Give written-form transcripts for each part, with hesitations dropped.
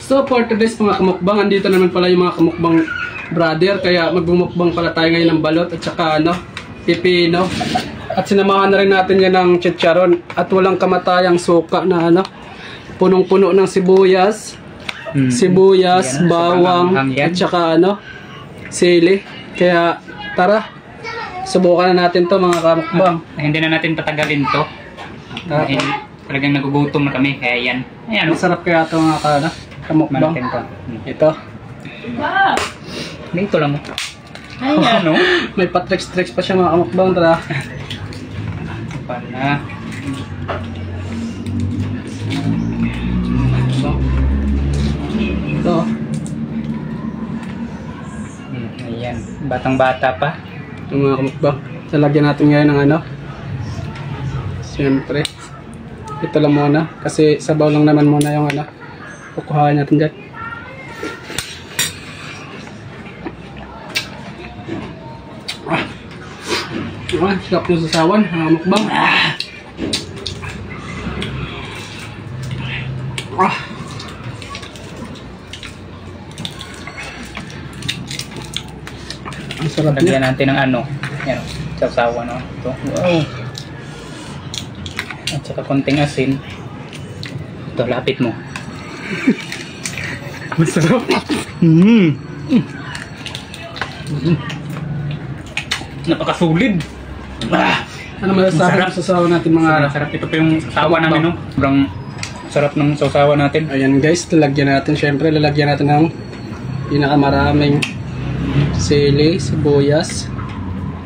So for today's mga kamukbang, andito naman pala yung mga kamukbang brother. Kaya magbumukbang pala tayo ngayon ng balot at saka pipino. At sinamahan na rin natin yan ng chicharon. At walang kamatayang suka na punong-puno ng sibuyas. Sibuyas, bawang, at saka sili. Kaya tara, subukan na natin to mga kamukbang. Hindi na natin tatagalin to. Talagang nagugutom na kami. Kaya yan. Ayan. Masarap kaya ito mga kamukbang. Ito. Dito lang mo. Ayan, May patricks-tricks pa siya mga kamukbang. Tara. Pala. Ito. Ayan. Batang-bata pa. Ito mga kamukbang. Salagyan natin ngayon ng siyempre. Ito lang muna. Kasi sabaw lang naman muna yung kukuhain natin dyan. Sarap yung sasawan, mga mukbang. Ang sarap niya. Lagyan natin ng yan, sasawan, ito. Wow. At saka konting asin. Ito, lapit mo. Masarap. Napakasulid. Ano masasabi sa sasawa natin mga sarap. Ito pa yung sasawa namin, Sobrang sarap ng sasawa natin. Ayan guys, lalagyan natin. Syempre, lalagyan natin ng pinakamaraming sili, sibuyas,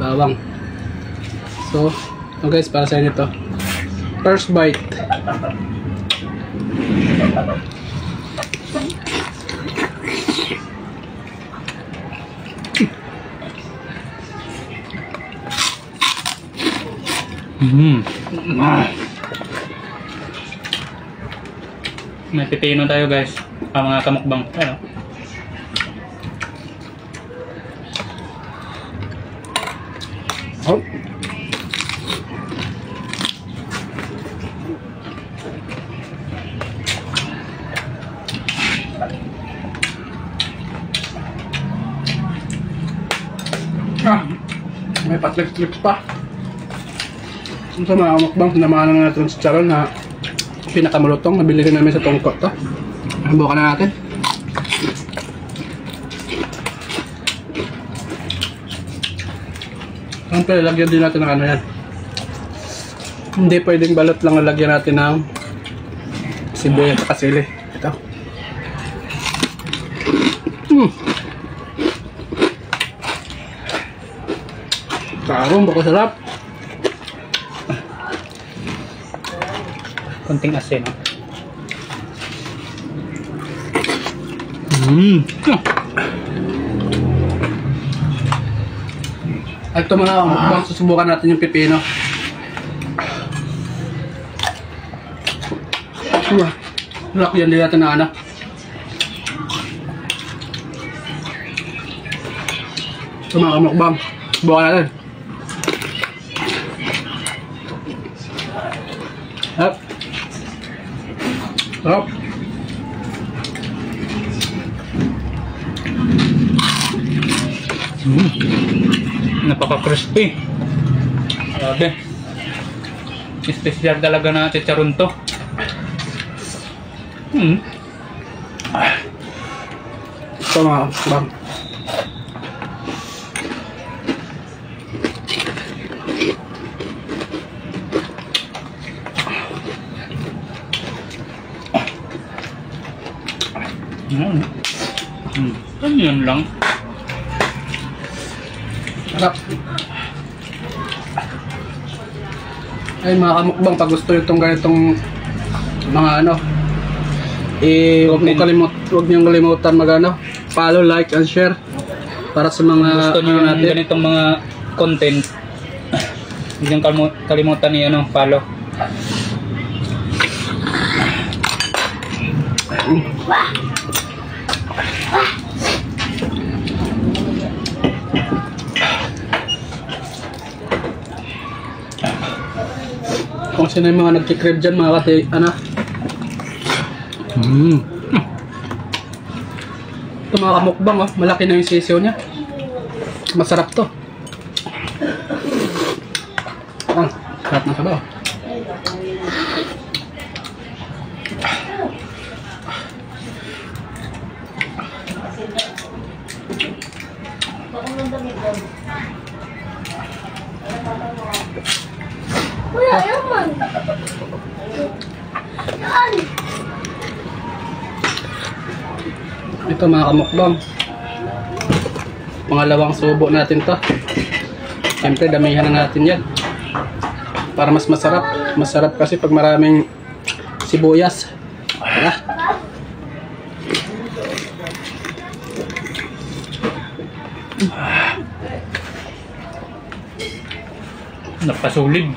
bawang. So, guys, para sa inyo to. First bite. May pipino tayo guys, mga kamukbang. May patricks pa. Sa mga kamukbang, sinamahan na natin sa charon na pinakamalutong. Nabili rin namin sa tongkot to. Bukan na natin. Siyempre, lagyan din natin ng yan. Hindi pwedeng balot lang lagyan natin ng sibuyas at sili. Ito. Karong, bako sarap. Konting asin, At ito mga kamukbang, susubukan natin yung pipino. Lakyan din natin na ito mga kamukbang, subukan natin. Hop. Hop. Napaka-crispy. Grabe. Special talaga na chicharon to. Ito mga kamukbang. Ganyan lang. Sarap. Ay mga kamukbang, pag gusto nyo itong ganitong mga huwag niyong kalimutan follow, like, and share para sa mga gusto niyo natin ganitong mga content. Huwag niyong kalimutan ni follow. Kung sino yung mga nagkikrib dyan, mga kasi, Ito mga kamukbang, oh. Malaki na yung sisiyo niya. Masarap to. Sarap ng sabaw. Kuya, ayaw man. Ito mga kamukbang. Pangalawang subo natin to. Siyempre damihan na natin yan. Para mas masarap. Masarap kasi pag maraming sibuyas. Tara. Napasulig.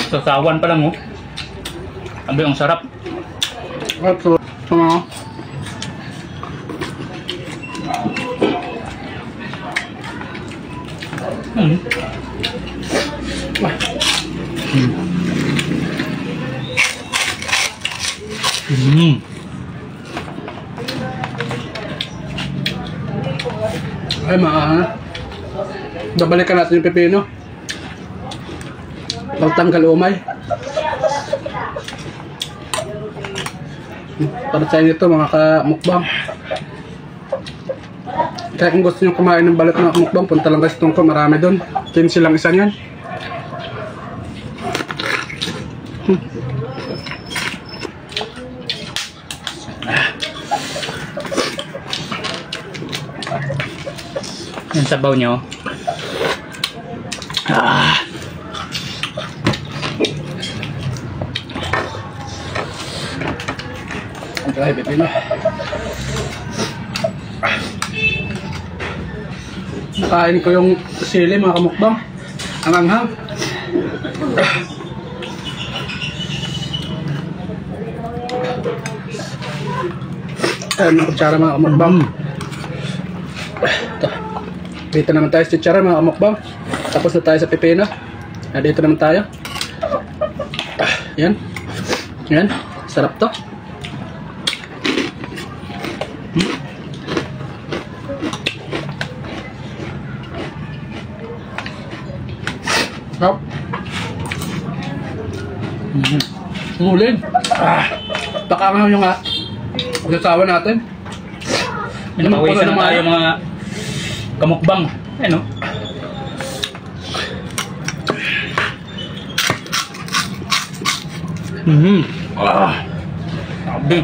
Sasawan pa lang, oh. Sabi, ang sarap. Ito mga ay babalikan natin yung pepino. Pagtanggal umay. Para sa inyo ito mga kamukbang. Kaya kung gusto nyo kumain ng balot ng mukbang, punta lang kayo sa Tungko, marami doon. 15 lang isa niyan. Yung sabaw nyo. Okay, pipino. Kain ko yung sili mga kamukbang. Ang anghang. Ayan, mga kutsara mga kamukbang. Ito. Dito naman tayo sa kutsara mga kamukbang. Tapos na tayo sa pipino. Dito naman tayo. Yan. Yan. Sarap to. Sarap. Ngulin. Baka nga yung usasawa natin. Pinapawisan na tayo mga kamukbang. Ano? Sabi.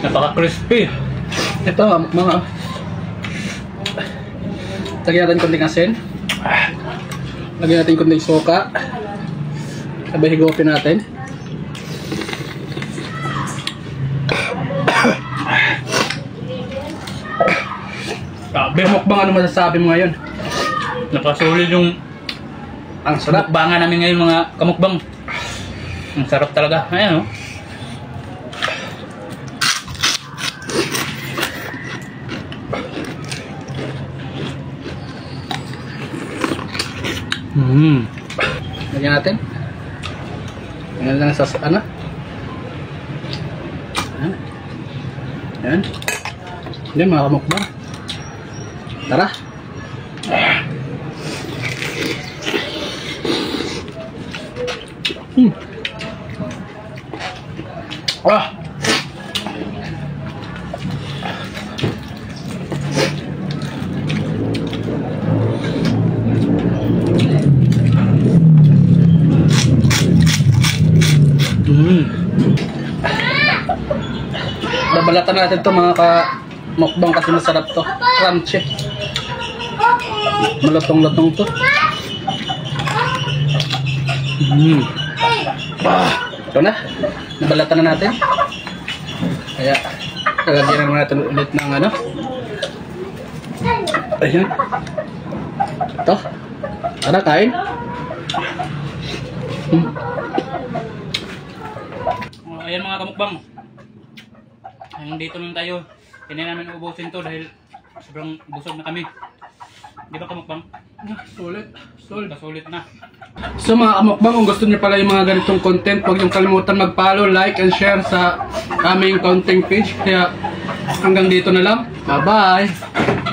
Napaka-crispy. Ito mga lagyan natin konting asin. Lagyan natin konting suka. Sabay higupin natin. Sabi, mukbang ano masasabi mo ngayon? Napasulit yung Ang sarap. mukbangan namin ngayon mga kamukbang. Ang sarap talaga. Ayan, oh. Lagyan natin. Lagyan natin sa ano? Ayan. Ayan. Yan mga kamukbang. Tara. Babalatan natin to mga kamukbang kasi masarap to. Crunchy. Malutong-lutong to. Ito na. Nabalatan na natin. Kaya lagyan na natin ulit ng ano. Ayan. Ito. Tara, kain. Ayan mga kamukbang. Hanggang dito lang tayo. Hindi namin ubusin to dahil sobrang busog na kami. Di ba kamukbang? Sulit. Sulit na. So mga kamukbang, kung gusto niyo pala yung mga ganitong content, huwag niyong kalimutan mag-follow, like, and share sa aming content page. Kaya hanggang dito na lang. Bye-bye!